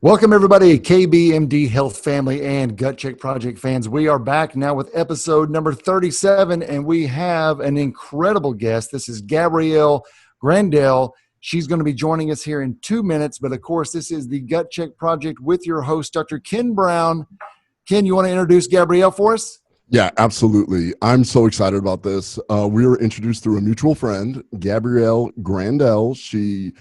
Welcome, everybody, KBMD Health Family and Gut Check Project fans. We are back now with episode number 37, and we have an incredible guest. This is Gabrielle Grandel. She's going to be joining us here in 2 minutes, but of course, this is the Gut Check Project with your host, Dr. Ken Brown. Ken, you want to introduce Gabrielle for us? Yeah, absolutely. I'm so excited about this. We were introduced through a mutual friend, Gabrielle Grandel. She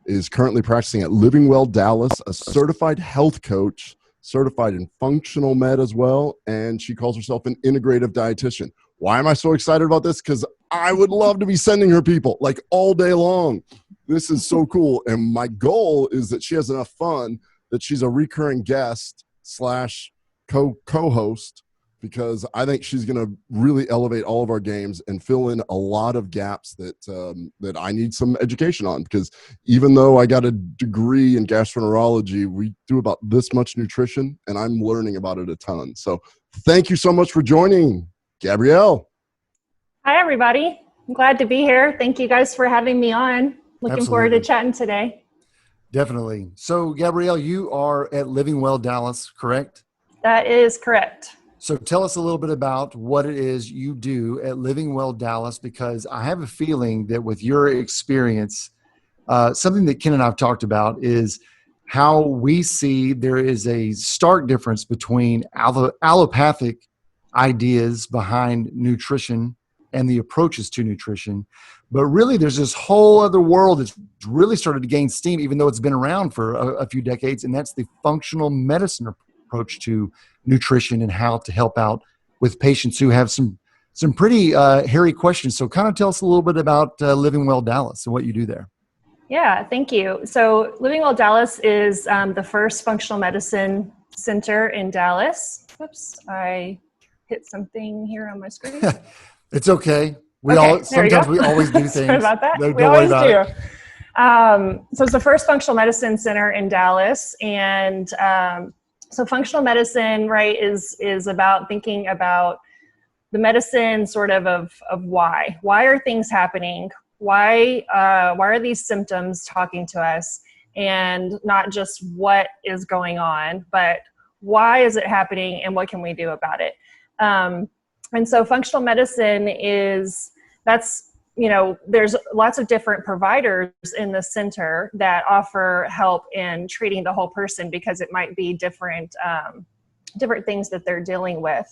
is currently practicing at Living Well Dallas, a certified health coach, certified in functional med as well, and she calls herself an integrative dietitian. Why am I so excited about this? Because I would love to be sending her people like all day long. This is so cool. And my goal is that she has enough fun that she's a recurring guest slash co-host, because I think she's going to really elevate all of our games and fill in a lot of gaps that I need some education on. Because even though I got a degree in gastroenterology, we do about this much nutrition, and I'm learning about it a ton. So thank you so much for joining, Gabrielle. Hi, everybody. I'm glad to be here. Thank you guys for having me on. Looking forward to chatting today. Definitely. So, Gabrielle, you are at Living Well Dallas, correct? That is correct. So tell us a little bit about what it is you do at Living Well Dallas, because I have a feeling that with your experience, something that Ken and I have talked about is how we see there is a stark difference between allopathic ideas behind nutrition and the approaches to nutrition. But really, there's this whole other world that's really started to gain steam, even though it's been around for a few decades, and that's the functional medicine approach to nutrition and how to help out with patients who have some pretty hairy questions. So kind of tell us a little bit about Living Well Dallas and what you do there. Yeah, thank you. So Living Well Dallas is the first functional medicine center in Dallas. Oops, I hit something here on my screen. It's okay. We always do things. Sorry about that. Don't worry about it. So it's the first functional medicine center in Dallas, and so functional medicine, right, is about thinking about the medicine sort of why. Why are things happening? Why are these symptoms talking to us? And not just what is going on, but why is it happening and what can we do about it? And so functional medicine there's lots of different providers in the center that offer help in treating the whole person, because it might be different things that they're dealing with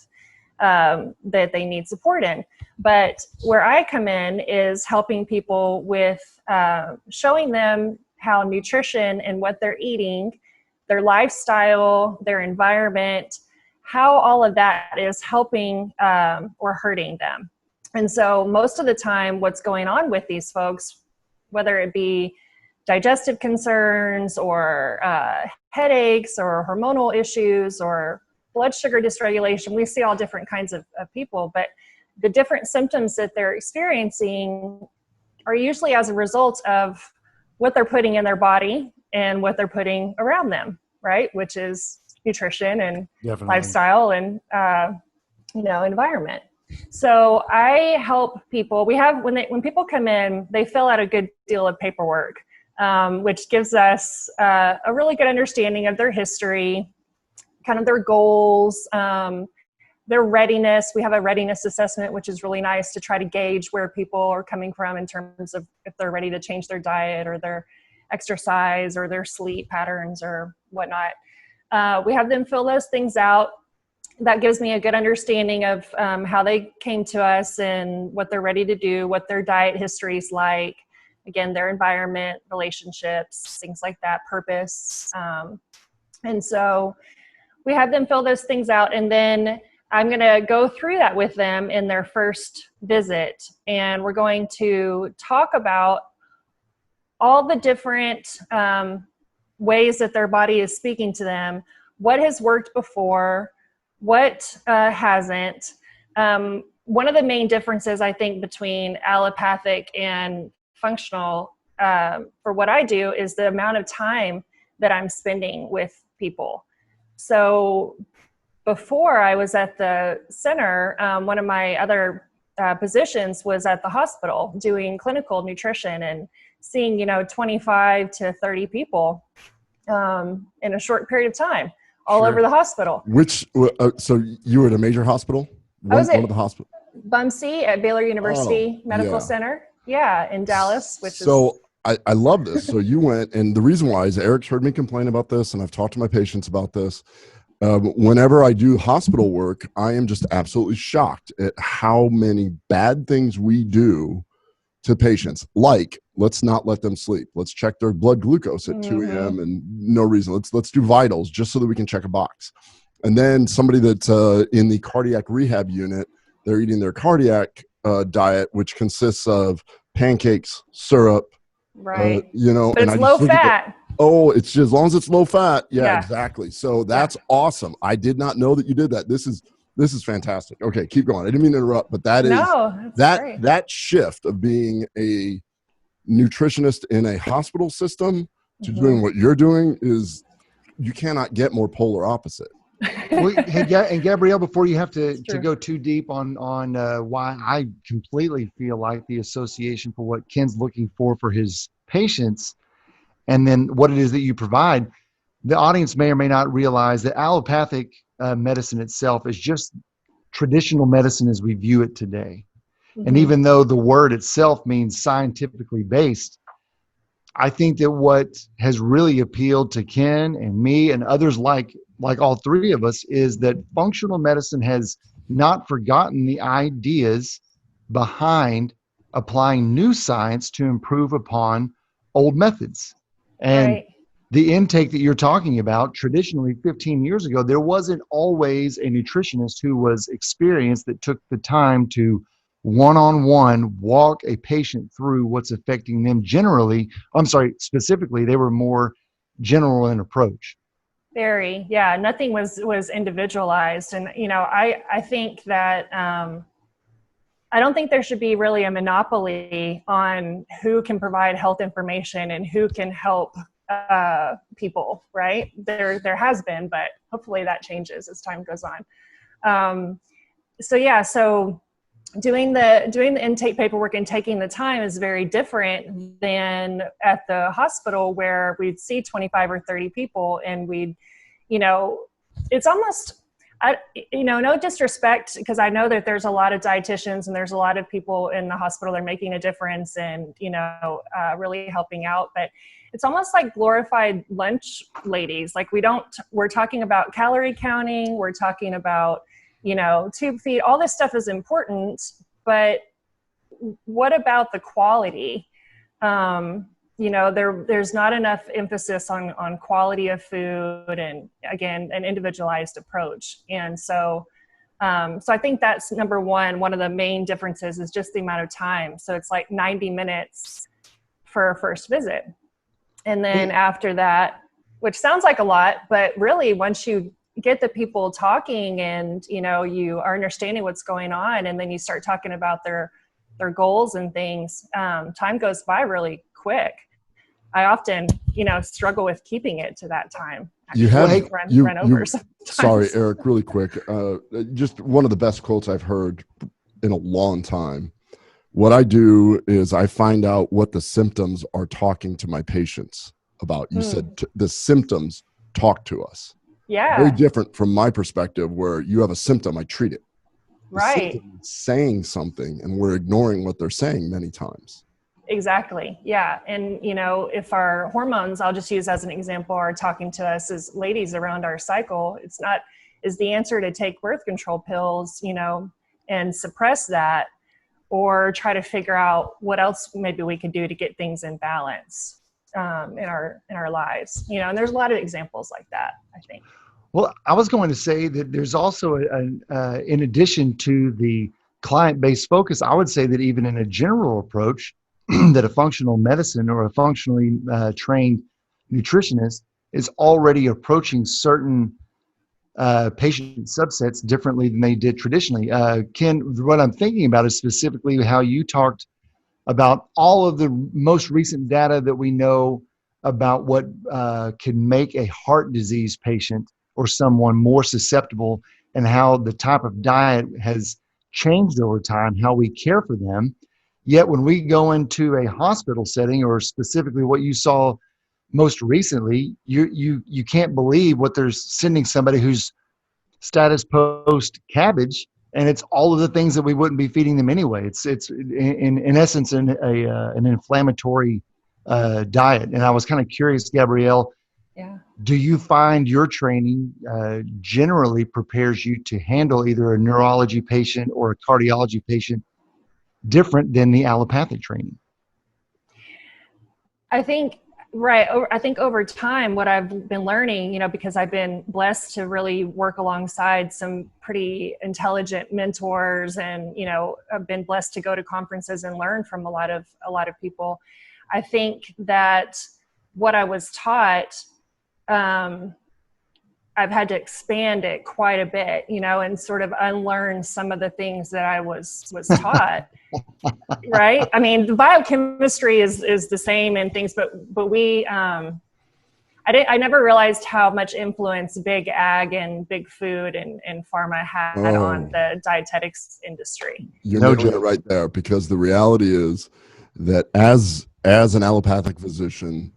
that they need support in. But where I come in is helping people with showing them how nutrition and what they're eating, their lifestyle, their environment, how all of that is helping or hurting them. And so most of the time, what's going on with these folks, whether it be digestive concerns or headaches or hormonal issues or blood sugar dysregulation, we see all different kinds of people, but the different symptoms that they're experiencing are usually as a result of what they're putting in their body and what they're putting around them, right? Which is nutrition and lifestyle and, environment. So I help people. We have, when people come in, they fill out a good deal of paperwork, which gives us a really good understanding of their history, kind of their goals, their readiness. We have a readiness assessment, which is really nice to try to gauge where people are coming from in terms of if they're ready to change their diet or their exercise or their sleep patterns or whatnot. We have them fill those things out. That gives me a good understanding of how they came to us and what they're ready to do, what their diet history is like, again, their environment, relationships, things like that, purpose. And so we have them fill those things out, and then I'm going to go through that with them in their first visit. And we're going to talk about all the different ways that their body is speaking to them, what has worked before, what hasn't. One of the main differences, I think, between allopathic and functional for what I do is the amount of time that I'm spending with people. So before I was at the center, one of my other positions was at the hospital doing clinical nutrition and seeing, 25 to 30 people in a short period of time, all over the hospital. So you were at a major hospital? I was one of the hospitals? BUMC at Baylor University Medical Center. Yeah, in Dallas, I love this. So you went, and the reason why is Eric's heard me complain about this, and I've talked to my patients about this. Whenever I do hospital work, I am just absolutely shocked at how many bad things we do to patients. Like, let's not let them sleep. Let's check their blood glucose at 2 a.m. and no reason. Let's do vitals just so that we can check a box. And then somebody that's in the cardiac rehab unit, they're eating their cardiac diet, which consists of pancakes, syrup, right? But it's low fat. It's just, as long as it's low fat. Yeah, exactly. So that's awesome. I did not know that you did that. This is fantastic. Okay, keep going. I didn't mean to interrupt, but that shift of being a nutritionist in a hospital system to doing what you're doing is, you cannot get more polar opposite. And Gabrielle, before you have to go too deep on why I completely feel like the association for what Ken's looking for his patients, and then what it is that you provide, the audience may or may not realize that allopathic medicine itself is just traditional medicine as we view it today. And even though the word itself means scientifically based, I think that what has really appealed to Ken and me and others like all three of us is that functional medicine has not forgotten the ideas behind applying new science to improve upon old methods. And the intake that you're talking about, traditionally 15 years ago, there wasn't always a nutritionist who was experienced that took the time to one-on-one walk a patient through what's affecting them specifically, they were more general in approach. Very, yeah. Nothing was individualized. And, I think that, I don't think there should be really a monopoly on who can provide health information and who can help people, right? There has been, but hopefully that changes as time goes on. So doing the intake paperwork and taking the time is very different than at the hospital, where we'd see 25 or 30 people and we'd, it's almost, no disrespect, because I know that there's a lot of dietitians and there's a lot of people in the hospital that are making a difference and, really helping out, but it's almost like glorified lunch ladies. Like we're talking about calorie counting, we're talking about, tube feed, all this stuff is important, but what about the quality? There's not enough emphasis on quality of food and, again, an individualized approach. And so I think that's number one of the main differences is just the amount of time. So it's like 90 minutes for a first visit. And then after that, which sounds like a lot, but really once you get the people talking and, you are understanding what's going on, and then you start talking about their goals and things, time goes by really quick. I often, struggle with keeping it to that time. Run over sometimes. Sorry, Eric, really quick. Just one of the best quotes I've heard in a long time. What I do is I find out what the symptoms are talking to my patients about. You said the symptoms talk to us. Yeah. Very different from my perspective, where you have a symptom, I treat it. Right. Saying something, and we're ignoring what they're saying many times. Exactly. Yeah. And, if our hormones, I'll just use as an example, are talking to us as ladies around our cycle, is the answer to take birth control pills, and suppress that, or try to figure out what else maybe we could do to get things in balance in our lives, and there's a lot of examples like that, I think. Well, I was going to say that there's also in addition to the client-based focus, I would say that even in a general approach, that a functional medicine or a functionally trained nutritionist is already approaching certain patient subsets differently than they did traditionally. Ken, what I'm thinking about is specifically how you talked about all of the most recent data that we know about what can make a heart disease patient or someone more susceptible, and how the type of diet has changed over time, how we care for them. Yet when we go into a hospital setting, or specifically what you saw most recently, you can't believe what they're sending somebody who's status post cabbage, and it's all of the things that we wouldn't be feeding them anyway. It's in essence an inflammatory diet. And I was kind of curious, Gabrielle, Yeah. do you find your training generally prepares you to handle either a neurology patient or a cardiology patient different than the allopathic training? I think, right. I think over time, what I've been learning, because I've been blessed to really work alongside some pretty intelligent mentors, and, I've been blessed to go to conferences and learn from a lot of people. I think that what I was taught, I've had to expand it quite a bit, and sort of unlearn some of the things that I was taught. Right. I mean, the biochemistry is the same and things, but we, I never realized how much influence big ag and big food and pharma had on the dietetics industry. You're nailing it right there, because the reality is that as an allopathic physician,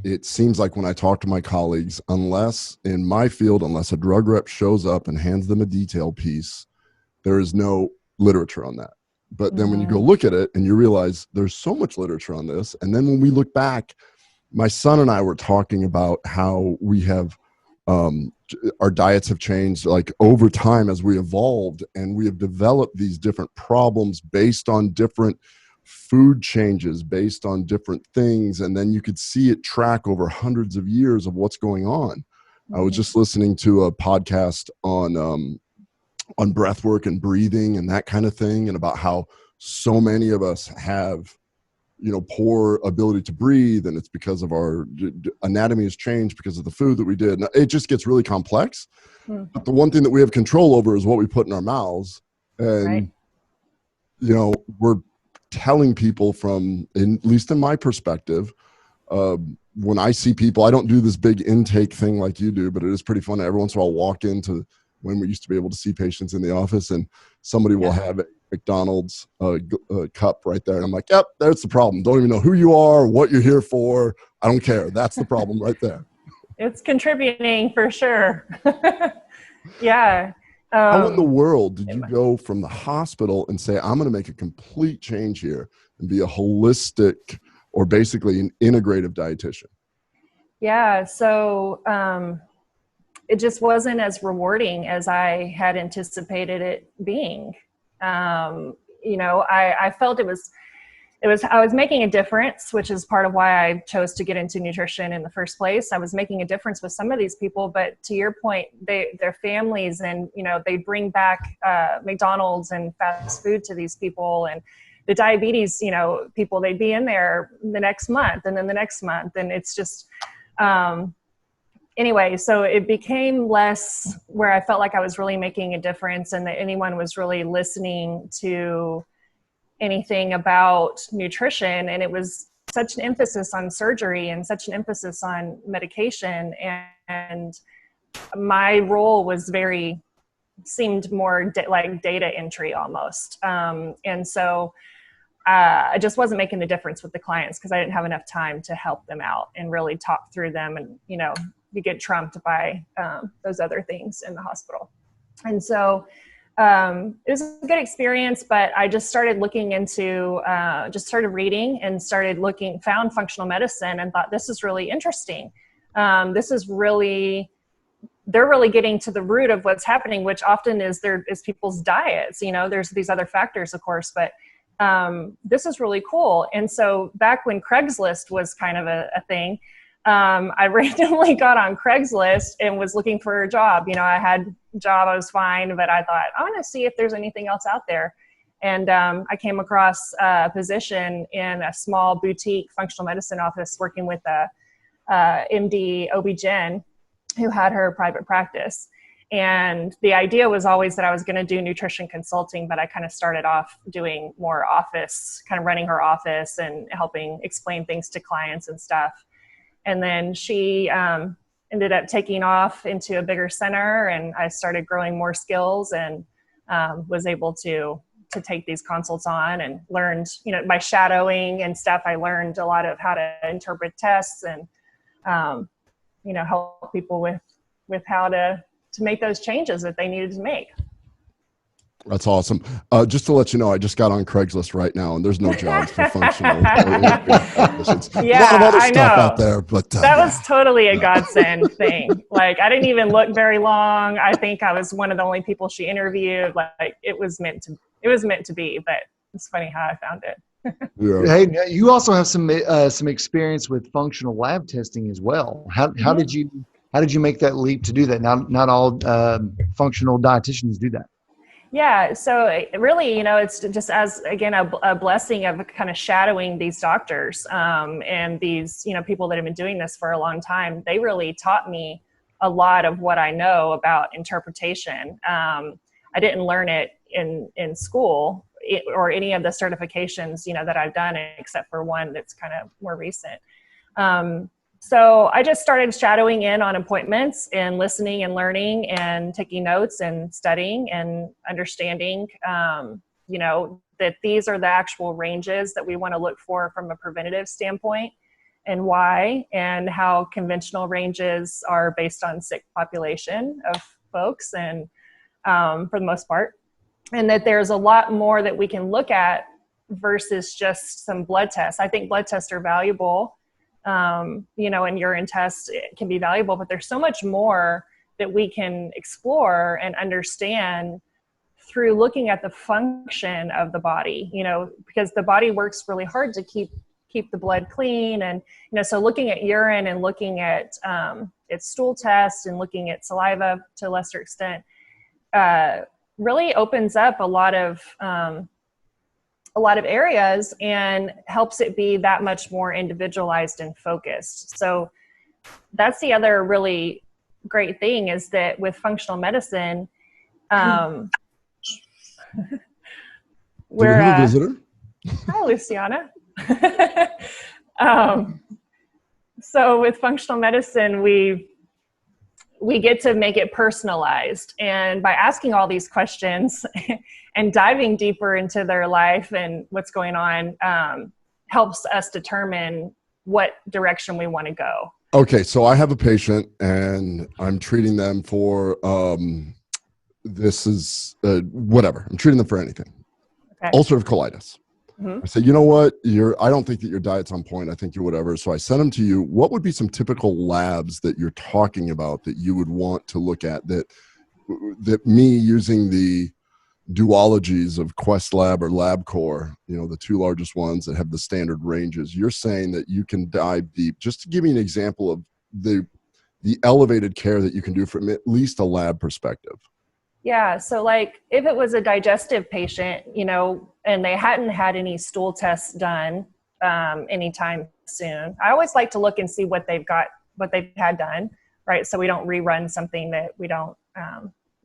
it seems like when I talk to my colleagues, unless in my field, unless a drug rep shows up and hands them a detail piece, there is no literature on that. But then when you go look at it and you realize there's so much literature on this. And then when we look back, my son and I were talking about how we have, our diets have changed like over time as we evolved, and we have developed these different problems based on different food changes, based on different things. And then you could see it track over hundreds of years of what's going on. I was just listening to a podcast on breath work and breathing and that kind of thing, and about how so many of us have, poor ability to breathe, and it's because of our anatomy has changed because of the food that we did. And it just gets really complex. But the one thing that we have control over is what we put in our mouths. And, we're telling people at least in my perspective, when I see people, I don't do this big intake thing like you do, but it is pretty fun. Every once in a while, I'll walk into when we used to be able to see patients in the office, and somebody will have a McDonald's cup right there. And I'm like, yep, that's the problem. Don't even know who you are, what you're here for. I don't care. That's the problem right there. It's contributing for sure. Yeah. How in the world did you go from the hospital and say, I'm going to make a complete change here and be a holistic, or basically an integrative dietitian? Yeah. So, it just wasn't as rewarding as I had anticipated it being. I felt I was making a difference, which is part of why I chose to get into nutrition in the first place. I was making a difference with some of these people, but to your point, their families, and, they bring back McDonald's and fast food to these people, and the diabetes, people, they'd be in there the next month and then the next month. And it's just, anyway, so it became less where I felt like I was really making a difference, and that anyone was really listening to anything about nutrition. And it was such an emphasis on surgery and such an emphasis on medication. And my role was seemed more like data entry almost. And so I just wasn't making the difference with the clients, because I didn't have enough time to help them out and really talk through them. And, you get trumped by those other things in the hospital. And so it was a good experience, but I just started looking into, started reading and found functional medicine and thought, this is really interesting. They're really getting to the root of what's happening, which often is people's diets. There's these other factors, of course, but this is really cool. And so back when Craigslist was kind of a thing, I randomly got on Craigslist and was looking for a job. I had a job, I was fine, but I thought, I want to see if there's anything else out there. And I came across a position in a small boutique functional medicine office working with a MD OB-GYN who had her private practice. And the idea was always that I was going to do nutrition consulting, but I kind of started off doing more office, kind of running her office and helping explain things to clients and stuff. And then she ended up taking off into a bigger center, and I started growing more skills and was able to take these consults on, and learned, by shadowing and stuff, I learned a lot of how to interpret tests and help people with how to make those changes that they needed to make. That's awesome. Just to let you know, I just got on Craigslist right now, and there's no jobs for functional. Yeah, a lot of other I stuff know. out there, but that was totally a godsend thing. Like, I didn't even look very long. I think I was one of the only people she interviewed. Like, it was meant to be. But it's funny how I found it. Yeah. Hey, you also have some experience with functional lab testing as well. How did you make that leap to do that? Not all functional dietitians do that. Yeah, so really, it's just as, again, a blessing of kind of shadowing these doctors and these, people that have been doing this for a long time. They really taught me a lot of what I know about interpretation. I didn't learn it in school or any of the certifications, that I've done, except for one that's kind of more recent. So I just started shadowing in on appointments and listening and learning and taking notes and studying and understanding, that these are the actual ranges that we want to look for from a preventative standpoint, and why, and how conventional ranges are based on sick population of folks, and for the most part, and that there's a lot more that we can look at versus just some blood tests. I think blood tests are valuable. And urine tests can be valuable, but there's so much more that we can explore and understand through looking at the function of the body, because the body works really hard to keep the blood clean. And, so looking at urine and looking at its stool tests and looking at saliva to a lesser extent really opens up a lot of areas and helps it be that much more individualized and focused. So that's the other really great thing, is that with functional medicine, we're a visitor. Hi, Luciana. So with functional medicine, we get to make it personalized. And by asking all these questions and diving deeper into their life and what's going on, helps us determine what direction we want to go. Okay, so I have a patient and I'm treating them for, whatever. I'm treating them for anything. Okay. Ulcerative colitis. Mm-hmm. I said, you know what? I don't think that your diet's on point. I think you're whatever. So I sent them to you. What would be some typical labs that you're talking about that you would want to look at, that me using the duologies of Quest Lab or LabCorp, the two largest ones that have the standard ranges, you're saying that you can dive deep? Just to give me an example of the elevated care that you can do from at least a lab perspective. Yeah. So like if it was a digestive patient, and they hadn't had any stool tests done anytime soon, I always like to look and see what they've had done, right? So we don't rerun something that we don't,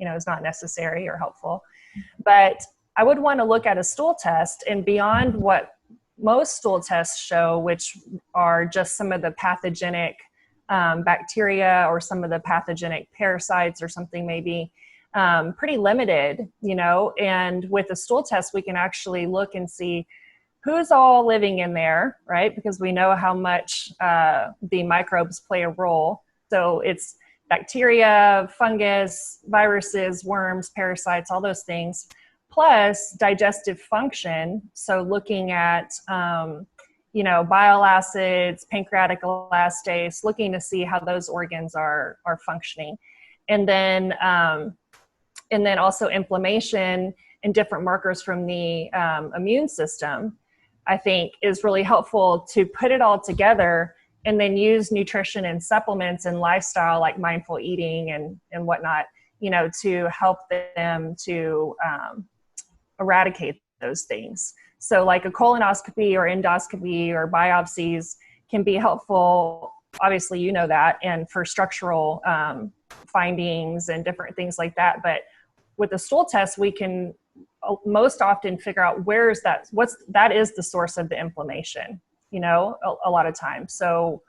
is not necessary or helpful. But I would want to look at a stool test, and beyond what most stool tests show, which are just some of the pathogenic bacteria or some of the pathogenic parasites or something maybe, pretty limited, and with a stool test, we can actually look and see who's all living in there, right? Because we know how much the microbes play a role. So it's bacteria, fungus, viruses, worms, parasites, all those things, plus digestive function. So looking at, bile acids, pancreatic elastase, looking to see how those organs are functioning. And then also inflammation and different markers from the immune system, I think is really helpful to put it all together, and then use nutrition and supplements and lifestyle like mindful eating and whatnot, to help them to eradicate those things. So like a colonoscopy or endoscopy or biopsies can be helpful, obviously, that, and for structural findings and different things like that. But with the stool test, we can most often figure out that is the source of the inflammation, a lot of times. So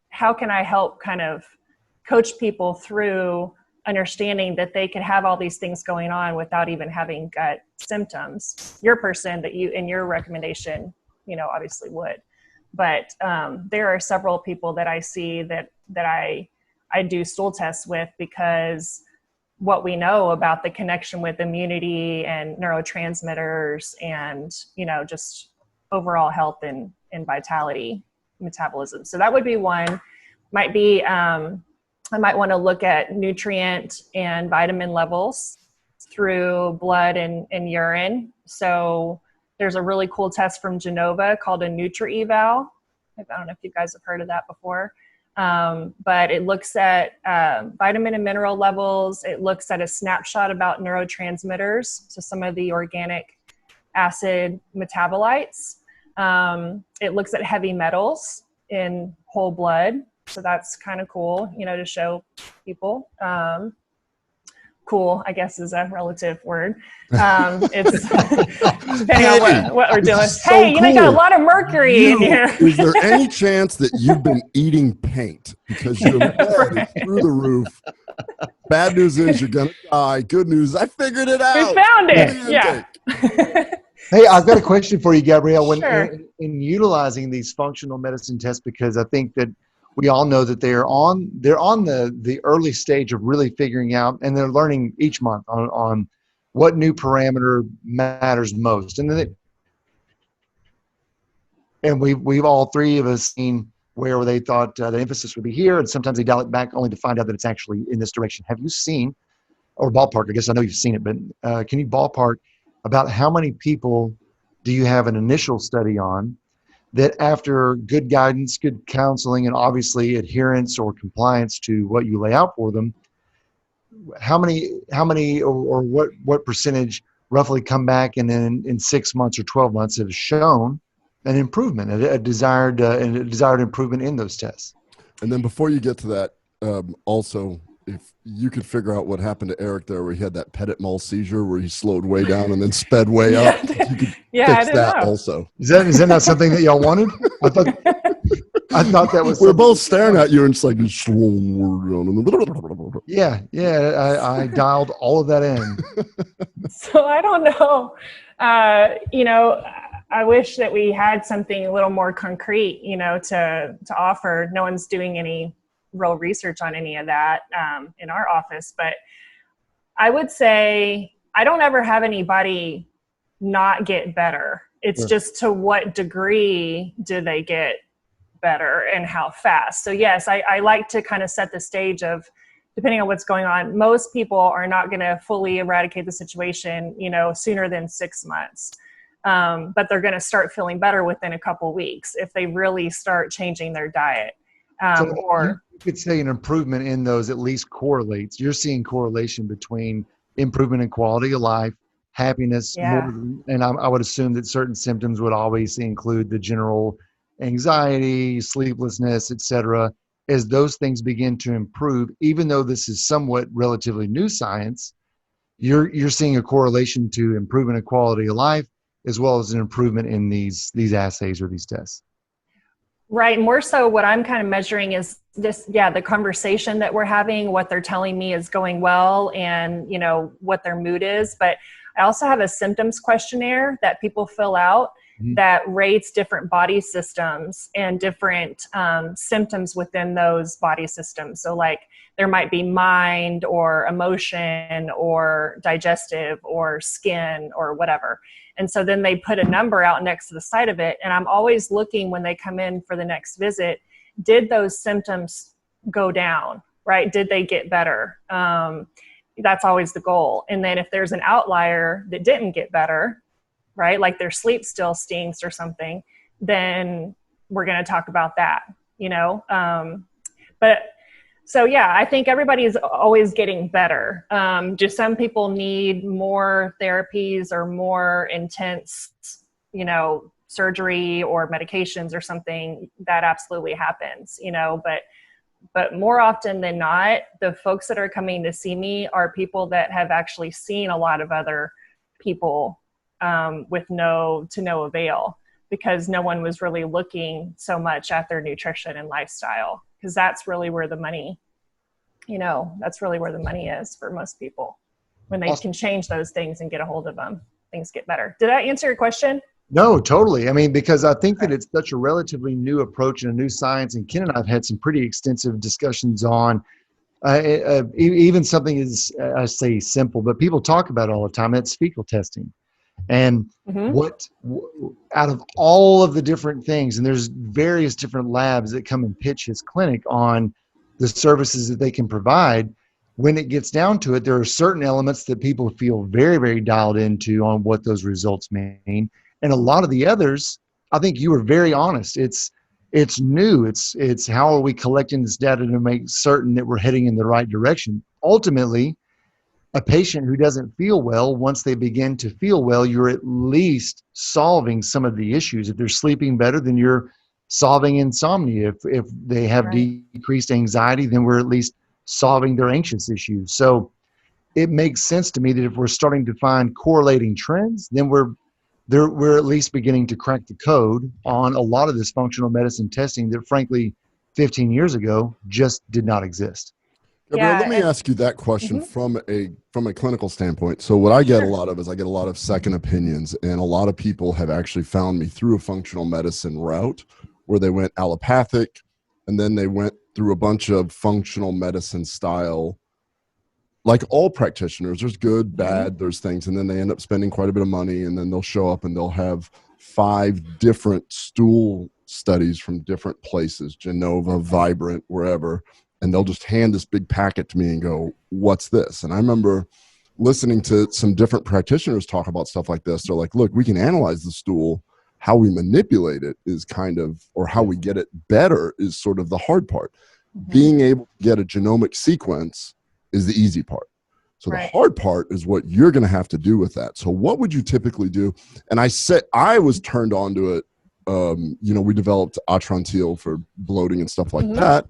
how can I help kind of coach people through understanding that they could have all these things going on without even having gut symptoms? Your person that in your recommendation, obviously would. But there are several people that I see that I do stool tests with, because what we know about the connection with immunity and neurotransmitters and, just overall health and vitality, metabolism. So that would be one. Might be, I might want to look at nutrient and vitamin levels through blood and urine. So there's a really cool test from Genova called a Nutri-Eval. I don't know if you guys have heard of that before. But it looks at vitamin and mineral levels. It looks at a snapshot about neurotransmitters, so some of the organic acid metabolites. It looks at heavy metals in whole blood. So that's kind of cool, to show people. Cool, I guess, is a relative word. It's depending on what we're doing. So hey, you cool. got a lot of mercury in here. Is there any chance that you've been eating paint because your blood is through the roof? Bad news is you're going to die. Good news, I figured it out. We found it. Yeah. Hey, I've got a question for you, Gabrielle. When Sure. in utilizing these functional medicine tests, because I think that we all know that they're on the early stage of really figuring out, and they're learning each month on what new parameter matters most. And then we've all three of us seen where they thought the emphasis would be here, and sometimes they dial it back only to find out that it's actually in this direction. Have you seen, or ballpark, I guess I know you've seen it, but can you ballpark about how many people do you have an initial study on that after good guidance, good counseling, and obviously adherence or compliance to what you lay out for them, how many or what percentage roughly come back and then in 6 months or 12 months have shown an improvement, a desired improvement in those tests? And then before you get to that, also, if you could figure out what happened to Eric there, where he had that petit mal seizure where he slowed way down and then sped way up, you could fix that also. Is that not something that y'all wanted? I thought that was. We're both staring at you and it's like, yeah. I dialed all of that in. So I don't know. I wish that we had something a little more concrete, to offer. No one's doing any real research on any of that in our office, but I would say I don't ever have anybody not get better. It's Sure. just to what degree do they get better and how fast. So yes, I like to kind of set the stage of, depending on what's going on, most people are not going to fully eradicate the situation, sooner than 6 months. But they're going to start feeling better within a couple weeks if they really start changing their diet. You could say an improvement in those at least correlates. You're seeing correlation between improvement in quality of life, happiness, Yeah. and I would assume that certain symptoms would always include the general anxiety, sleeplessness, etc. As those things begin to improve, even though this is somewhat relatively new science, you're seeing a correlation to improvement in quality of life as well as an improvement in these assays or these tests. Right. More so what I'm kind of measuring is this, the conversation that we're having, what they're telling me is going well, and, what their mood is. But I also have a symptoms questionnaire that people fill out that rates different body systems and different symptoms within those body systems. So like there might be mind or emotion or digestive or skin or whatever. And so then they put a number out next to the side of it. And I'm always looking when they come in for the next visit, did those symptoms go down, right? Did they get better? That's always the goal. And then if there's an outlier that didn't get better, right? Like their sleep still stinks or something, then we're going to talk about that, but so I think everybody's always getting better. Just some people need more therapies or more intense, surgery or medications or something. That absolutely happens, but more often than not, the folks that are coming to see me are people that have actually seen a lot of other people with no avail, because no one was really looking so much at their nutrition and lifestyle, because that's really where the money, that's really where the money is for most people. When they can change those things and get a hold of them, things get better. Did that answer your question? No, totally. I mean, because I think that it's such a relatively new approach and a new science, and Ken and I have had some pretty extensive discussions on even something as I say simple, but people talk about it all the time. That's fecal testing. And Mm-hmm. out of all of the different things, and there's various different labs that come and pitch his clinic on the services that they can provide. When it gets down to it, there are certain elements that people feel very, very dialed into on what those results mean. And a lot of the others, I think you were very honest. It's new. It's how are we collecting this data to make certain that we're heading in the right direction? Ultimately, a patient who doesn't feel well, once they begin to feel well, you're at least solving some of the issues. If they're sleeping better, then you're solving insomnia. If they have decreased anxiety, then we're at least solving their anxious issues. So it makes sense to me that if we're starting to find correlating trends, then we're at least beginning to crack the code on a lot of this functional medicine testing that, frankly, 15 years ago just did not exist. Gabrielle, Yeah. let me ask you that question from a clinical standpoint. So what I get a lot of is I get a lot of second opinions, and a lot of people have actually found me through a functional medicine route where they went allopathic, and then they went through a bunch of functional medicine style. Like all practitioners, there's good, bad, there's things, and then they end up spending quite a bit of money, and then they'll show up and they'll have 5 different stool studies from different places, Genova, Vibrant, wherever, and they'll just hand this big packet to me and go, what's this? And I remember listening to some different practitioners talk about stuff like this. They're like, look, we can analyze the stool. How we manipulate it is kind of, or how we get it better is sort of the hard part. Being able to get a genomic sequence is the easy part. So the hard part is what you're going to have to do with that. So what would you typically do? And I was turned on to it. We developed Atrantil for bloating and stuff like that.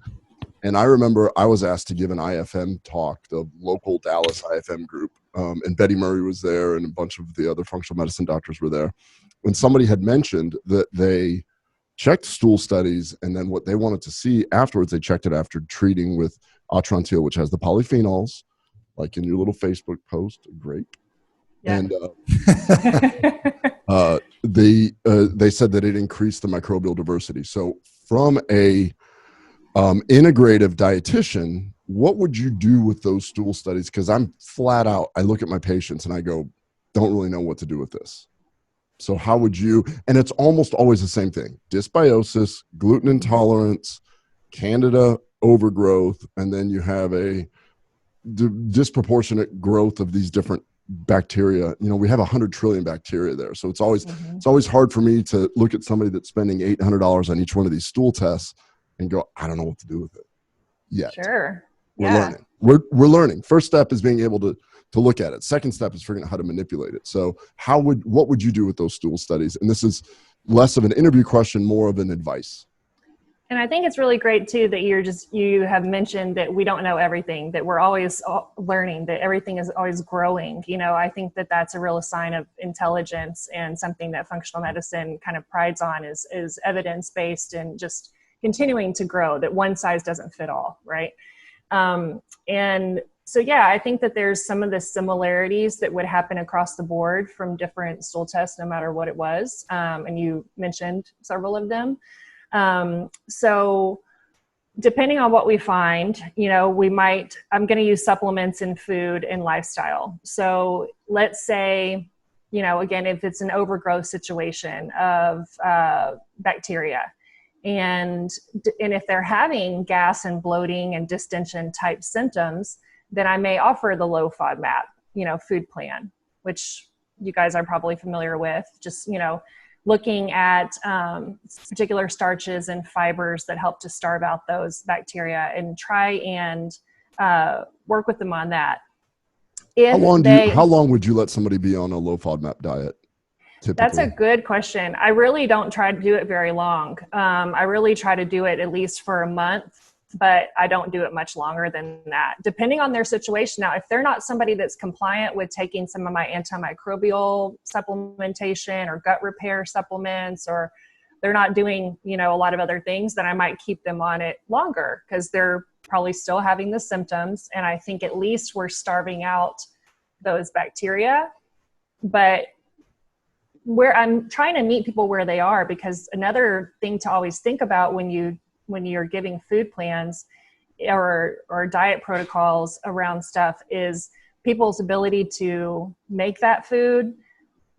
And I remember I was asked to give an IFM talk, the local Dallas IFM group. And Betty Murray was there, and a bunch of the other functional medicine doctors were there. When somebody had mentioned that they checked stool studies, and then what they wanted to see afterwards, they checked it after treating with Atrantil, which has the polyphenols, like in your little Facebook post, great. Yeah. And they said that it increased the microbial diversity. So from a integrative dietitian, what would you do with those stool studies? Because I'm flat out, I look at my patients and I go, don't really know what to do with this. So how would you, and it's almost always the same thing, dysbiosis, gluten intolerance, candida overgrowth, and then you have a disproportionate growth of these different bacteria. We have 100 trillion bacteria there. So it's always hard for me to look at somebody that's spending $800 on each one of these stool tests and go, I don't know what to do with it yet. Sure. We're learning. We're learning. First step is being able to look at it. Second step is figuring out how to manipulate it. So what would you do with those stool studies? And this is less of an interview question, more of an advice. And I think it's really great too that you have mentioned that we don't know everything, that we're always learning, that everything is always growing. I think that that's a real sign of intelligence, and something that functional medicine kind of prides on is evidence-based and just continuing to grow, that one size doesn't fit all, right? And so, I think that there's some of the similarities that would happen across the board from different stool tests, no matter what it was. And you mentioned several of them. So depending on what we find, I'm going to use supplements in food and lifestyle. So let's say, again, if it's an overgrowth situation of bacteria, and if they're having gas and bloating and distension type symptoms, then I may offer the low FODMAP, food plan, which you guys are probably familiar with, just, looking at particular starches and fibers that help to starve out those bacteria, and try and work with them on that. How long would you let somebody be on a low FODMAP diet? Typically? That's a good question. I really don't try to do it very long. I really try to do it at least for a month, but I don't do it much longer than that, depending on their situation. Now, if they're not somebody that's compliant with taking some of my antimicrobial supplementation or gut repair supplements, or they're not doing, a lot of other things, then I might keep them on it longer, because they're probably still having the symptoms. And I think at least we're starving out those bacteria. But where I'm trying to meet people where they are, because another thing to always think about when you're giving food plans or diet protocols around stuff is people's ability to make that food,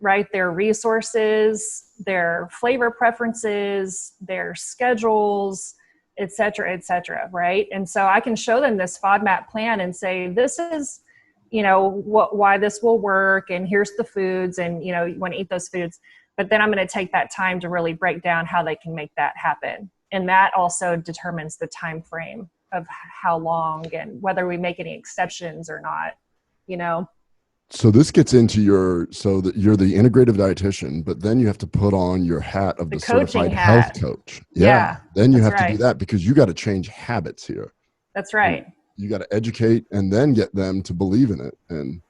right? Their resources, their flavor preferences, their schedules, et cetera, right? And so I can show them this FODMAP plan and say, this is, why this will work, and here's the foods, and, you want to eat those foods. But then I'm going to take that time to really break down how they can make that happen. And that also determines the time frame of how long and whether we make any exceptions or not, So this gets into you're the integrative dietitian, but then you have to put on your hat of the certified health coach. Yeah. Then you have to do that because you got to change habits here. That's right. You got to educate and then get them to believe in it and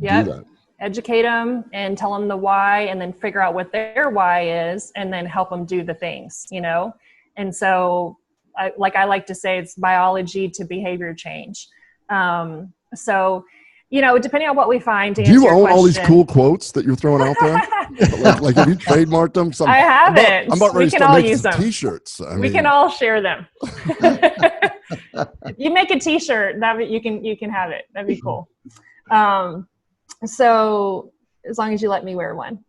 do that. Educate them and tell them the why, and then figure out what their why is, and then help them do the things, And so I like to say, it's biology to behavior change. So, depending on what we find. Do you own all these cool quotes that you're throwing out there? like have you trademarked them? I haven't. I'm about ready to start making some t-shirts. We can all share them. You make a t-shirt, that you can have it. That'd be cool. So as long as you let me wear one.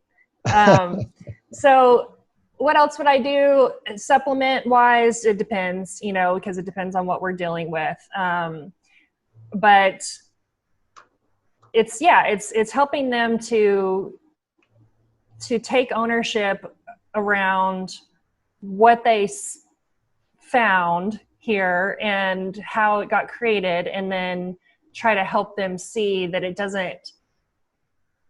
So what else would I do? Supplement wise, it depends, because it depends on what we're dealing with. But it's helping them to take ownership around what they found here and how it got created, and then try to help them see that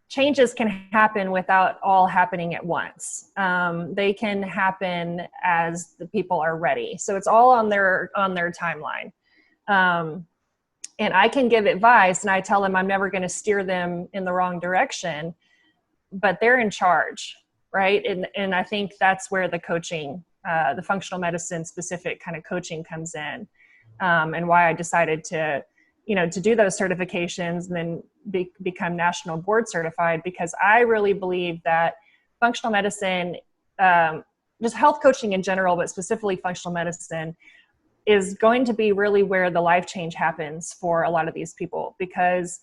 changes can happen without all happening at once. They can happen as the people are ready. So it's all on their timeline. And I can give advice, and I tell them I'm never going to steer them in the wrong direction, but they're in charge, right? And I think that's where the coaching, the functional medicine specific kind of coaching comes in, and why I decided to do those certifications and then become national board certified, because I really believe that functional medicine, just health coaching in general, but specifically functional medicine, is going to be really where the life change happens for a lot of these people, because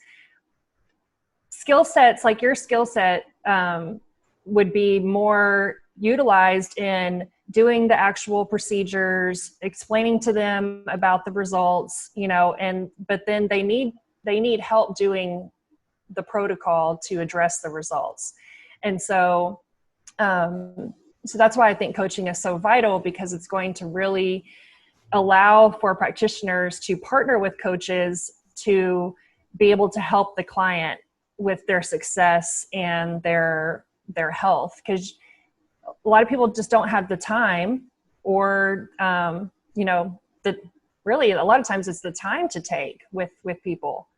skill sets like your skill set would be more utilized in doing the actual procedures, explaining to them about the results, but then they need help doing the protocol to address the results. And so that's why I think coaching is so vital, because it's going to really allow for practitioners to partner with coaches to be able to help the client with their success and their health. Because a lot of people just don't have the time, or, really a lot of times it's the time to take with people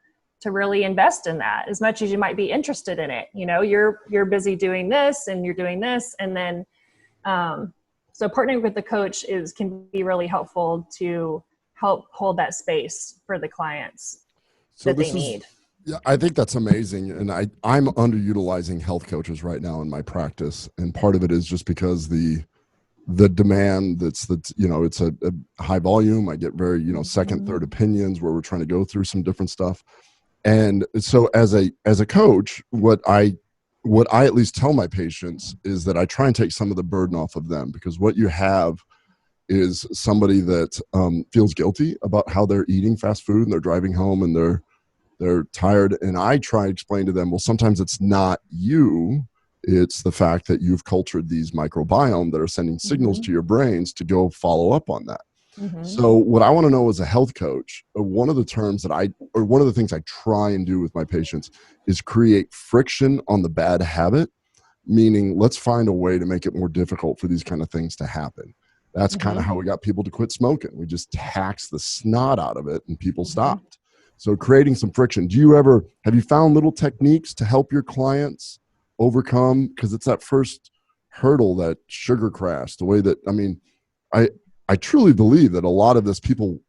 to really invest in that, as much as you might be interested in it. You're busy doing this and you're doing this. And then, so partnering with the coach can be really helpful to help hold that space for the clients that they need. Yeah, I think that's amazing. And I'm underutilizing health coaches right now in my practice. And part of it is just because the demand it's a high volume. I get very, second, third opinions where we're trying to go through some different stuff. And so as a coach, what I at least tell my patients is that I try and take some of the burden off of them, because what you have is somebody that feels guilty about how they're eating fast food, and they're driving home and they're tired. And I try to explain to them, well, sometimes it's not you, it's the fact that you've cultured these microbiome that are sending signals to your brains to go follow up on that. So what I want to know as a health coach, one of the things I try and do with my patients is create friction on the bad habit, meaning let's find a way to make it more difficult for these kind of things to happen. That's kind of how we got people to quit smoking. We just taxed the snot out of it and people stopped. So creating some friction. Have you found little techniques to help your clients overcome? Because it's that first hurdle, that sugar crash, the way that, I truly believe that a lot of this people,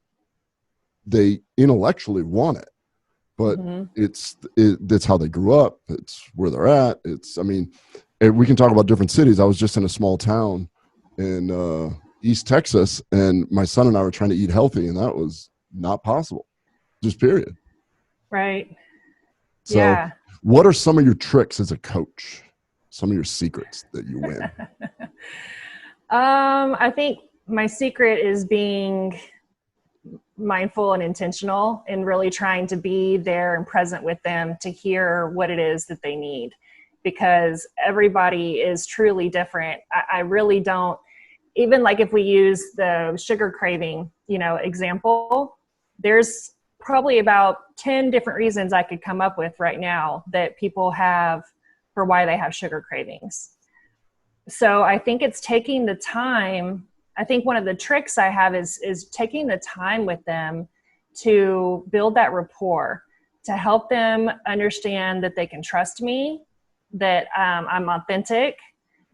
they intellectually want it, but it's how they grew up. It's where they're at. we can talk about different cities. I was just in a small town in East Texas, and my son and I were trying to eat healthy, and that was not possible, just period. Right. So Yeah. what are some of your tricks as a coach? Some of your secrets that you win? I think my secret is being mindful and intentional and really trying to be there and present with them to hear what it is that they need, because everybody is truly different. I really don't, even like if we use the sugar craving, example, there's probably about 10 different reasons I could come up with right now that people have for why they have sugar cravings. So I think it's taking the time. I think one of the tricks I have is taking the time with them to build that rapport, to help them understand that they can trust me, that I'm authentic,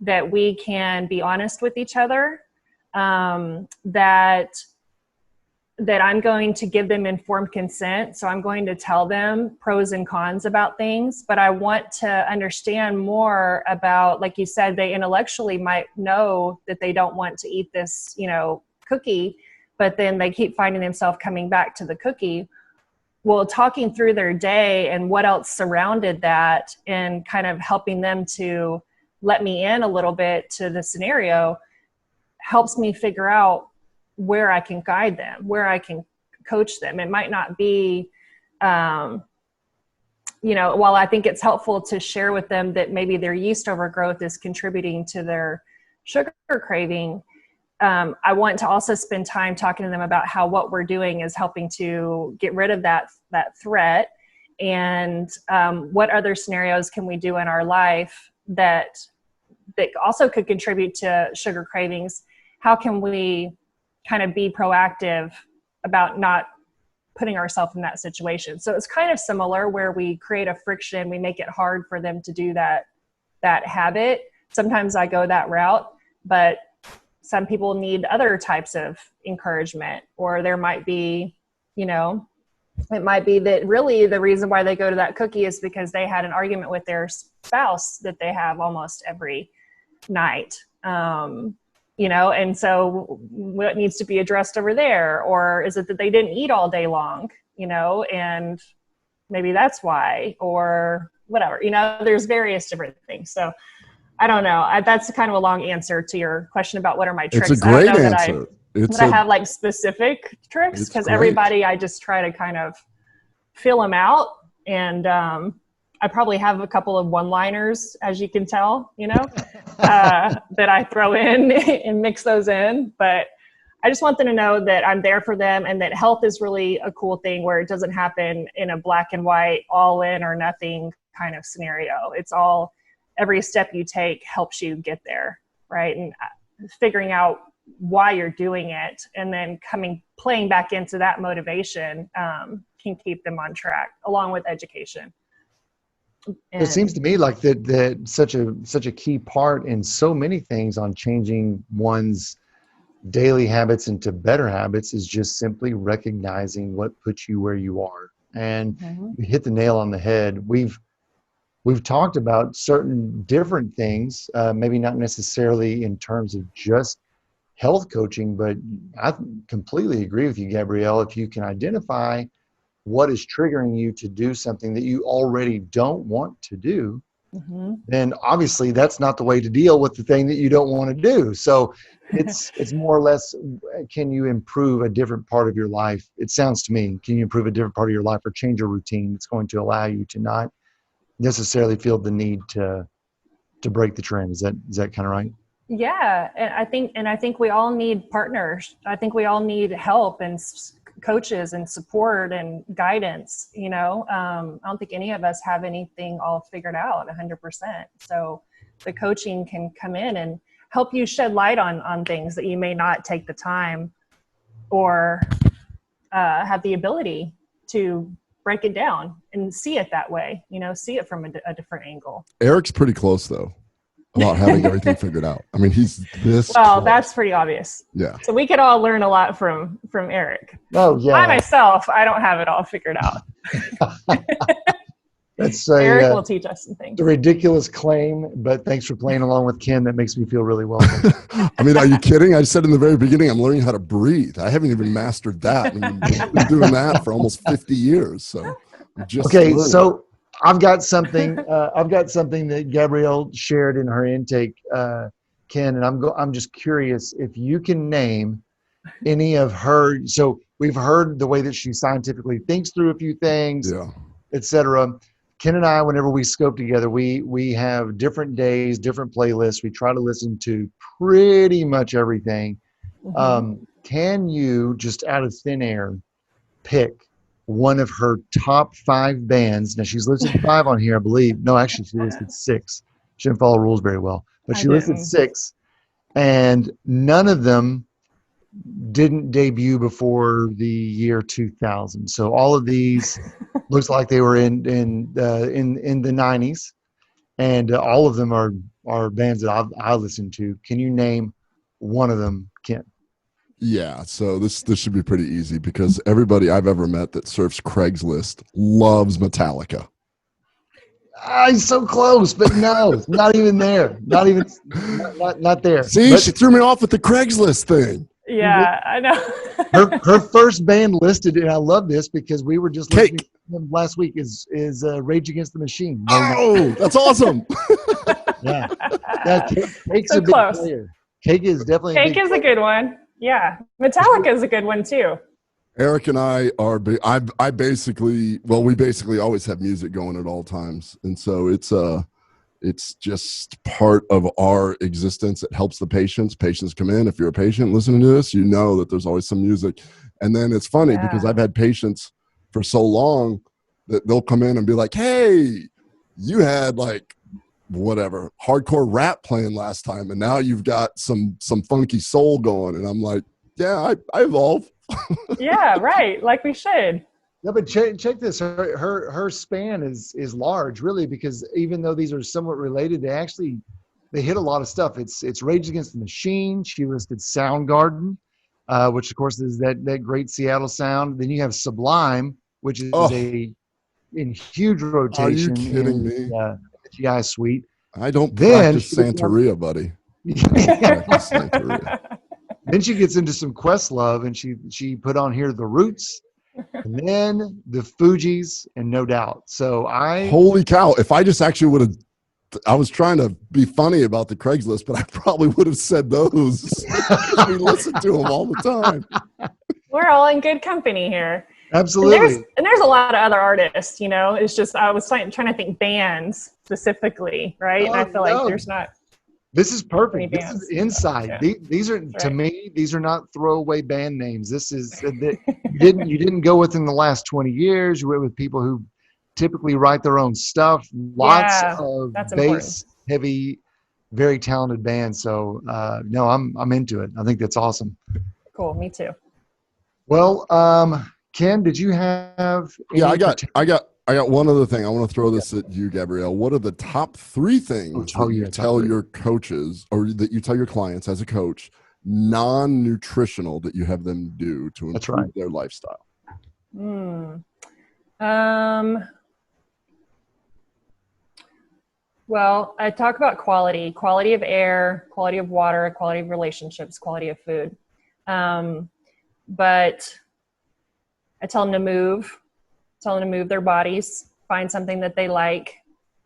that we can be honest with each other, that I'm going to give them informed consent. So I'm going to tell them pros and cons about things, but I want to understand more about, like you said, they intellectually might know that they don't want to eat this, cookie, but then they keep finding themselves coming back to the cookie. Well, talking through their day and what else surrounded that and kind of helping them to let me in a little bit to the scenario helps me figure out where I can guide them, where I can coach them. It might not be, while I think it's helpful to share with them that maybe their yeast overgrowth is contributing to their sugar craving, I want to also spend time talking to them about how what we're doing is helping to get rid of that threat, and what other scenarios can we do in our life that also could contribute to sugar cravings. How can we kind of be proactive about not putting ourselves in that situation? So it's kind of similar where we create a friction, we make it hard for them to do that habit. Sometimes I go that route, but some people need other types of encouragement, or there might be, it might be that really the reason why they go to that cookie is because they had an argument with their spouse that they have almost every night. And so what needs to be addressed over there? Or is it that they didn't eat all day long, and maybe that's why, or whatever, there's various different things. So I don't know. That's kind of a long answer to your question about what are my tricks. It's a great answer. I have like specific tricks, because everybody, I just try to kind of feel them out. And, I probably have a couple of one-liners, as you can tell, that I throw in and mix those in. But I just want them to know that I'm there for them, and that health is really a cool thing where it doesn't happen in a black and white, all in or nothing kind of scenario. It's all, every step you take helps you get there, right? And figuring out why you're doing it, and then playing back into that motivation can keep them on track, along with education. And it seems to me like that such a key part in so many things on changing one's daily habits into better habits is just simply recognizing what puts you where you are. And you hit the nail on the head. We've talked about certain different things, maybe not necessarily in terms of just health coaching, but I completely agree with you, Gabrielle. If you can identify what is triggering you to do something that you already don't want to do, then obviously that's not the way to deal with the thing that you don't want to do. So it's more or less, can you improve a different part of your life? It sounds to me, can you improve a different part of your life or change a routine that's going to allow you to not necessarily feel the need to break the trend? Is that kind of right? Yeah. And I think we all need partners. I think we all need help and coaches and support and guidance. I don't think any of us have anything all figured out 100%. So the coaching can come in and help you shed light on things that you may not take the time or have the ability to break it down and see it that way, see it from a different angle. Eric's pretty close though about having everything figured out. I mean, he's this well, close. That's pretty obvious. Yeah. So we could all learn a lot from Eric. Oh yeah. I myself, I don't have it all figured out. That's Eric will teach us some things. a ridiculous claim, but thanks for playing along with Ken. That makes me feel really welcome. I mean, are you kidding? I said in the very beginning, I'm learning how to breathe. I haven't even mastered that. I've been doing that for almost 50 years. So I'm just learning. So I've got something. I've got something that Gabrielle shared in her intake, Ken, and I'm just curious if you can name any of her. So we've heard the way that she scientifically thinks through a few things, etc. Ken and I, whenever we scope together, we have different days, different playlists. We try to listen to pretty much everything. Can you, just out of thin air, pick one of her top 5 bands? Now, she's listed 5 on here, I believe. No, actually, she listed 6. She didn't follow rules very well. But she listed 6, and none of them didn't debut before the year 2000. So all of these looks like they were in the 90s, and all of them are bands that I listen to. Can you name one of them, Ken? Yeah, so this should be pretty easy because everybody I've ever met that surfs Craigslist loves Metallica. I'm so close, but no, not even there. Not even not there. See, but she threw me off with the Craigslist thing. Yeah, I know. her first band listed, and I love this because we were just listening to them last week, is Rage Against the Machine. That's awesome. Yeah, Cake's So a big close. player. Cake is definitely Cake is a good one. Yeah, Metallica is a good one too. Eric and I are. We basically always have music going at all times, and so it's just part of our existence. It helps the patients. Patients come in. If you're a patient listening to this, you know that there's always some music. And then it's funny because I've had patients for so long that they'll come in and be like, "Hey, you had like whatever hardcore rap playing last time, and now you've got some funky soul going." And I'm like, "Yeah, I evolve." Yeah, right. Like we should. No, but check this. Her span is large, really, because even though these are somewhat related, they hit a lot of stuff. It's Rage Against the Machine. She listed Soundgarden, which of course is that great Seattle sound. Then you have Sublime, which is in huge rotation. Are you kidding me? The GI Suite. I don't practice Santeria, buddy. Then she gets into some Questlove, and she put on here the Roots, and then the Fugees, and No Doubt. So holy cow! If I just actually would have, I was trying to be funny about the Craigslist, but I probably would have said those. We listen to them all the time. We're all in good company here. Absolutely. And there's a lot of other artists, you know. It's just I was trying to think bands specifically, right? And I feel like there's not. This is perfect. This is insight. Yeah. These are to me. These are not throwaway band names. This is you didn't go within the last 20 years. You went with people who typically write their own stuff. Lots of bass heavy, very talented bands. So no, I'm into it. I think that's awesome. Cool. Me too. Well, Ken, did you have? Yeah, I got one other thing. I want to throw this at you, Gabrielle. What are the top 3 things that you tell your coaches or that you tell your clients as a coach, non-nutritional, that you have them do to improve their lifestyle? Well, I talk about quality of air, quality of water, quality of relationships, quality of food. But I tell them to move their bodies, find something that they like.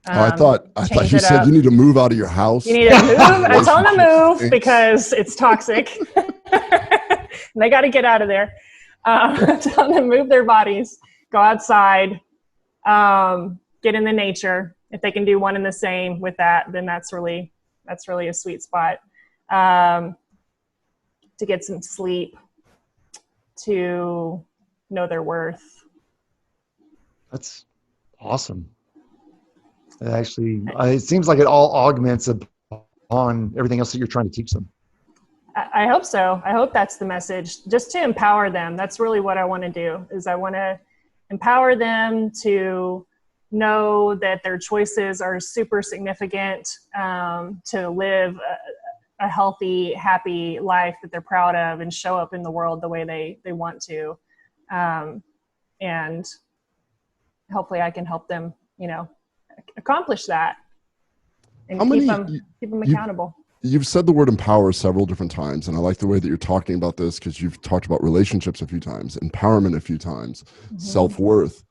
I thought you said you need to move out of your house. You need to move. I tell them to move because it's toxic. And they got to get out of there. I tell them to move their bodies, go outside, get in the nature. If they can do one and the same with that, then that's really a sweet spot. To get some sleep, to know their worth. That's awesome. Actually, it seems like it all augments upon everything else that you're trying to teach them. I hope so. I hope that's the message, just to empower them. That's really what I want to do, is I want to empower them to know that their choices are super significant, to live a healthy, happy life that they're proud of and show up in the world the way they want to. And hopefully I can help them accomplish that and keep them accountable. You've said the word empower several different times, and I like the way that you're talking about this because you've talked about relationships a few times, empowerment a few times, self-worth.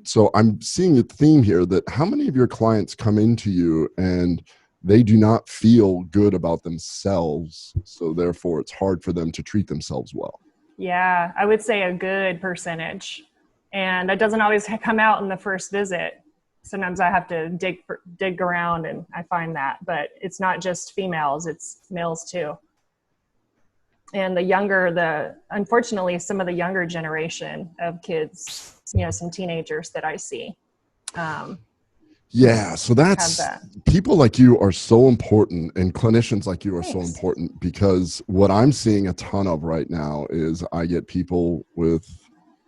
So I'm seeing a theme here that how many of your clients come into you and they do not feel good about themselves, so therefore it's hard for them to treat themselves well? Yeah, I would say a good percentage. And that doesn't always come out in the first visit. Sometimes I have to dig around and I find that, but it's not just females, it's males too. And unfortunately, some of the younger generation of kids, some teenagers that I see. So that's people like you are so important, and clinicians like you are so important, because what I'm seeing a ton of right now is I get people with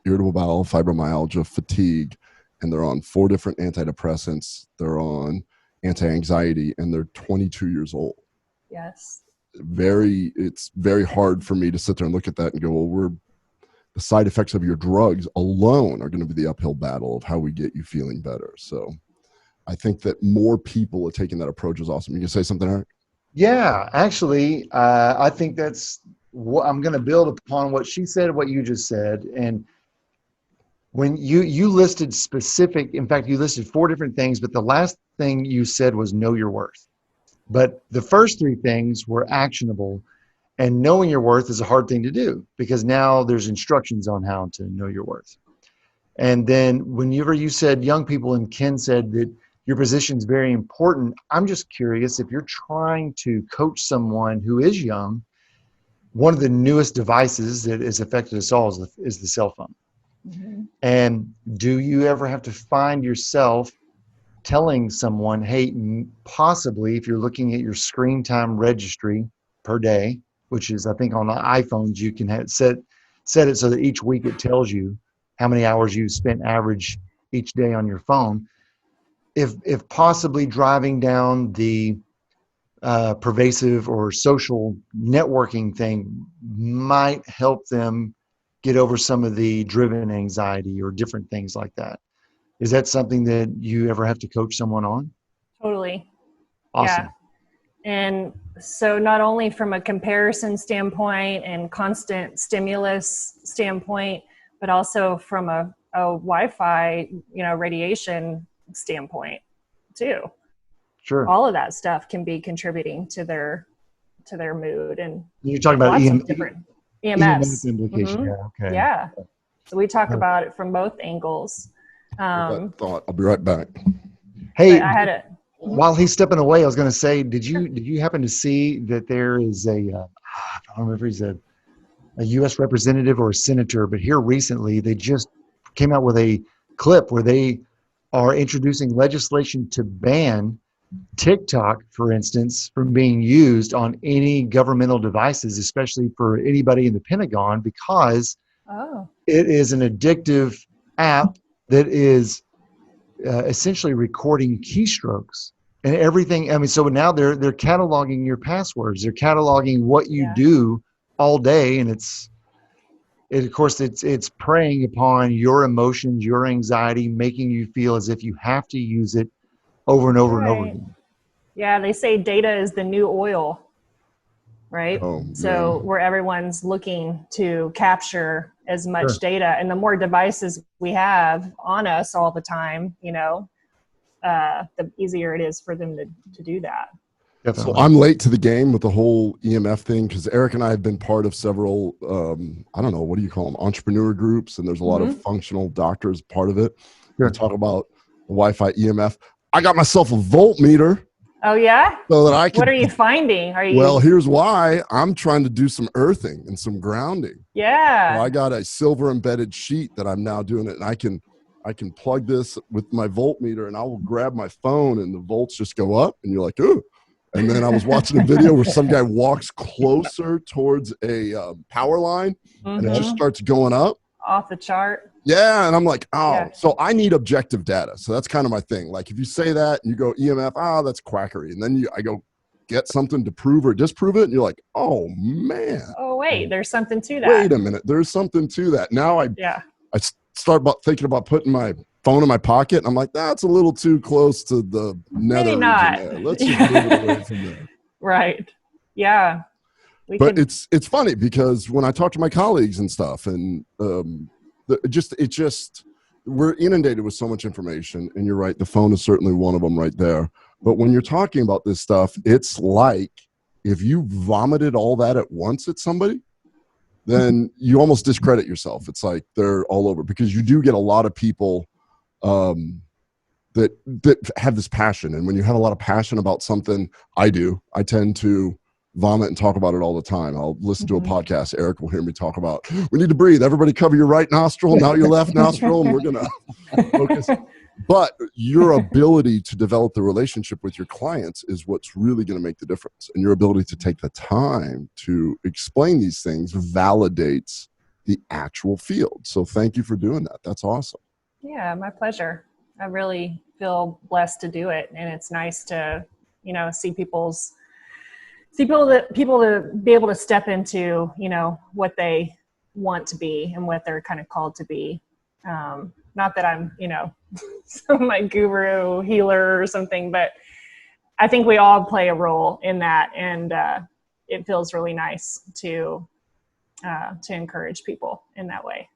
irritable bowel, fibromyalgia, fatigue, and they're on 4 different antidepressants. They're on anti-anxiety, and they're 22 years old. Yes. It's very hard for me to sit there and look at that and go, well, the side effects of your drugs alone are going to be the uphill battle of how we get you feeling better. So I think that more people are taking that approach is awesome. You can say something, Eric? Yeah, actually, I think that's what I'm going to build upon what she said, what you just said. And when you listed in fact, you listed 4 different things, but the last thing you said was know your worth. But the first 3 things were actionable, and knowing your worth is a hard thing to do because now there's instructions on how to know your worth. And then whenever you said young people, and Ken said that your position is very important, I'm just curious if you're trying to coach someone who is young. One of the newest devices that has affected us all is the cell phone. Mm-hmm. And do you ever have to find yourself telling someone, hey, possibly if you're looking at your screen time registry per day, which is, I think on the iPhones, you can set it so that each week it tells you how many hours you spent average each day on your phone. If possibly driving down the pervasive or social networking thing might help them get over some of the driven anxiety or different things like that. Is that something that you ever have to coach someone on? Totally. Awesome. Yeah. And so not only from a comparison standpoint and constant stimulus standpoint, but also from a Wi-Fi, radiation standpoint too. Sure. All of that stuff can be contributing to their mood. And you're talking about different EMFs. EMF implication. Mm-hmm. Yeah. Okay. Yeah. So we talk about it from both angles. I'll be right back. Hey, I had it. While he's stepping away, I was going to say, did you happen to see that there is I don't remember if he's a U.S. representative or a senator, but here recently they just came out with a clip where they are introducing legislation to ban TikTok, for instance, from being used on any governmental devices, especially for anybody in the Pentagon, because it is an addictive app that is essentially recording keystrokes and everything. I mean, so now they're cataloging your passwords. They're cataloging what you do all day, and of course it's preying upon your emotions, your anxiety, making you feel as if you have to use it over and over and over again. Yeah, they say data is the new oil, right? So where everyone's looking to capture as much data, and the more devices we have on us all the time, the easier it is for them to do that. Definitely. So I'm late to the game with the whole EMF thing because Eric and I have been part of several, I don't know, what do you call them, entrepreneur groups, and there's a lot of functional doctors part of it. We talk about Wi-Fi EMF. I got myself a voltmeter. Oh, yeah? So that I can. What are you finding? Well, here's why. I'm trying to do some earthing and some grounding. Yeah. So I got a silver embedded sheet that I'm now doing it, and I can plug this with my voltmeter, and I will grab my phone, and the volts just go up, and you're like, ooh. And then I was watching a video where some guy walks closer towards a power line, and it just starts going up. Off the chart. Yeah, and I'm like, so I need objective data. So that's kind of my thing. Like if you say that and you go EMF, that's quackery. And then I go get something to prove or disprove it, and you're like, oh, man. Oh, wait, there's something to that. Wait a minute, there's something to that. Now I start thinking about putting my phone in my pocket. And I'm like, that's a little too close to the nether Maybe region not. there. Let's just move it away from there. Right. Yeah. But it's funny because when I talk to my colleagues and stuff, and we're inundated with so much information, and you're right, the phone is certainly one of them right there. But when you're talking about this stuff, it's like if you vomited all that at once at somebody, then you almost discredit yourself. It's like they're all over, because you do get a lot of people that have this passion. And when you have a lot of passion about something, I tend to vomit and talk about it all the time. I'll listen to a podcast. Eric will hear me talk about, we need to breathe. Everybody cover your right nostril, now your left nostril, and we're going to focus. But your ability to develop the relationship with your clients is what's really going to make the difference. And your ability to take the time to explain these things validates the actual field. So thank you for doing that. That's awesome. Yeah, my pleasure. I really feel blessed to do it. And it's nice to, see people to be able to step into, what they want to be and what they're kind of called to be. Not that I'm, some like guru healer or something, but I think we all play a role in that. And it feels really nice to encourage people in that way.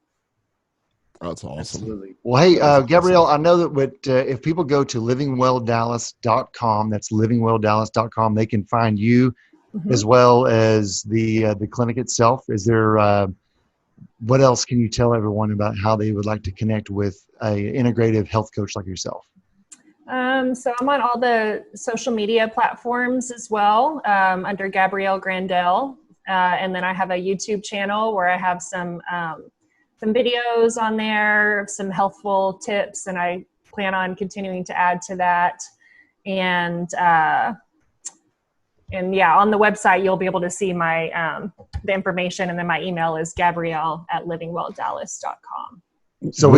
That's awesome. Absolutely. Well, hey, Gabrielle, I know that if people go to livingwelldallas.com, that's livingwelldallas.com, they can find you as well as the clinic itself. Is there, what else can you tell everyone about how they would like to connect with a integrative health coach like yourself? So I'm on all the social media platforms as well, under Gabrielle Grandel. And then I have a YouTube channel where I have some videos on there, some healthful tips, and I plan on continuing to add to that. And yeah, on the website, you'll be able to see my, the information. And then my email is gabrielle@livingwelldallas.com. So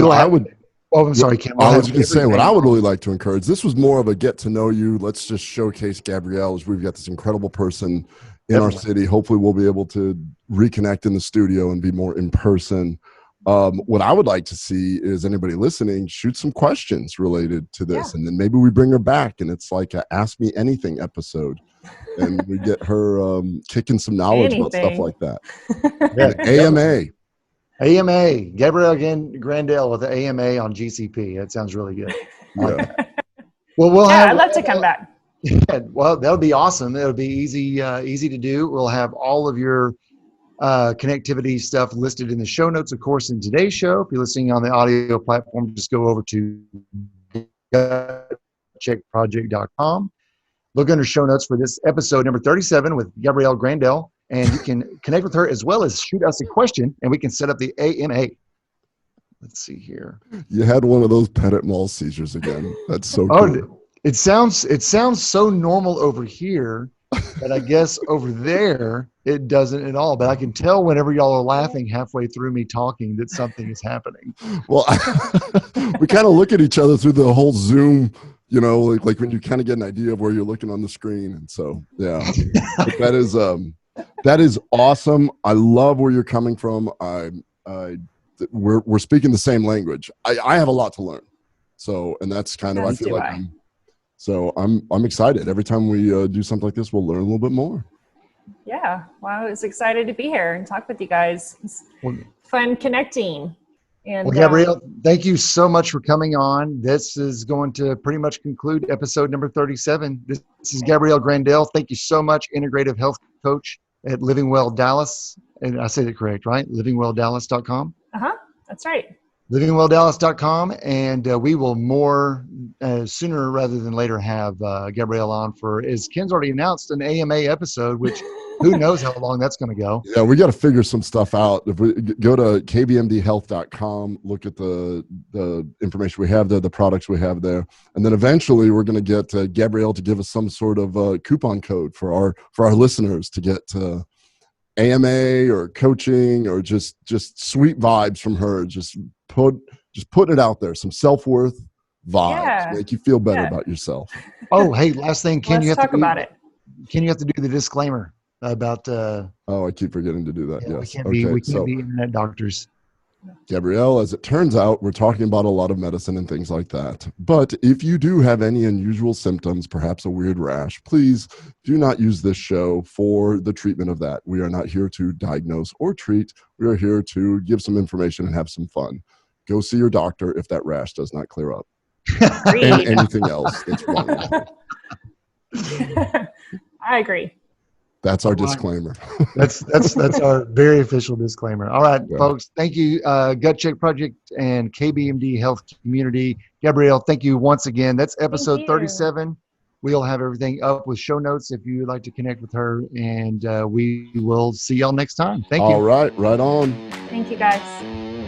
I'm sorry, Ken. I was going to say, what I would really like to encourage, this was more of a get to know you. Let's just showcase Gabrielle, as we've got this incredible person in our city. Hopefully we'll be able to reconnect in the studio and be more in person. What I would like to see is anybody listening shoot some questions related to this. And then maybe we bring her back and it's like a Ask Me Anything episode. And we get her kicking some knowledge about stuff like that. AMA, Gabrielle Grandel with the AMA on GCP. That sounds really good. Yeah. Well, I'd love to come back. Yeah, well, that would be awesome. It'll be easy to do. We'll have all of your connectivity stuff listed in the show notes, of course, in today's show. If you're listening on the audio platform, just go over to checkproject.com. Look under show notes for this episode number 37 with Gabrielle Grandel, and you can connect with her as well as shoot us a question, and we can set up the AMA. Let's see here. You had one of those Pettit Mall seizures again. That's so cool. It sounds so normal over here, but I guess over there it doesn't at all. But I can tell whenever y'all are laughing halfway through me talking that something is happening. Well, we kind of look at each other through the whole Zoom, like when you kind of get an idea of where you're looking on the screen. And so, yeah, that is awesome. I love where you're coming from. We're speaking the same language. I have a lot to learn. So, and that's kind of, I feel like I'm excited. Every time we do something like this, we'll learn a little bit more. Yeah. Well, I was excited to be here and talk with you guys. It's fun connecting. And Gabrielle, thank you so much for coming on. This is going to pretty much conclude episode number 37. This is Gabrielle Grandel. Thank you so much, integrative health coach at Living Well Dallas. And I said it correct, right? livingwelldallas.com. That's right. livingwelldallas.com, and we will more sooner rather than later have Gabrielle on for, as Ken's already announced, an AMA episode, which who knows how long that's going to go. Yeah, we got to figure some stuff out. If we go to kbmdhealth.com, look at the information we have there, the products we have there, and then eventually we're going to get Gabrielle to give us some sort of coupon code for our listeners to get AMA or coaching or just sweet vibes from her. Just putting it out there, some self-worth vibes, make you feel better about yourself. Oh, hey, last thing, Ken, you have talk about it. Ken, you have to do the disclaimer about. I keep forgetting to do that. Yes. We can't be internet doctors. Gabrielle, as it turns out, we're talking about a lot of medicine and things like that. But if you do have any unusual symptoms, perhaps a weird rash, please do not use this show for the treatment of that. We are not here to diagnose or treat. We are here to give some information and have some fun. Go see your doctor if that rash does not clear up. And anything else that's wrong with you. I agree. That's our disclaimer. That's our very official disclaimer. All right, folks. Thank you, Gut Check Project and KBMD Health Community. Gabrielle, thank you once again. That's episode 37. We'll have everything up with show notes if you would like to connect with her, and we will see y'all next time. Thank you. All right, right on. Thank you, guys.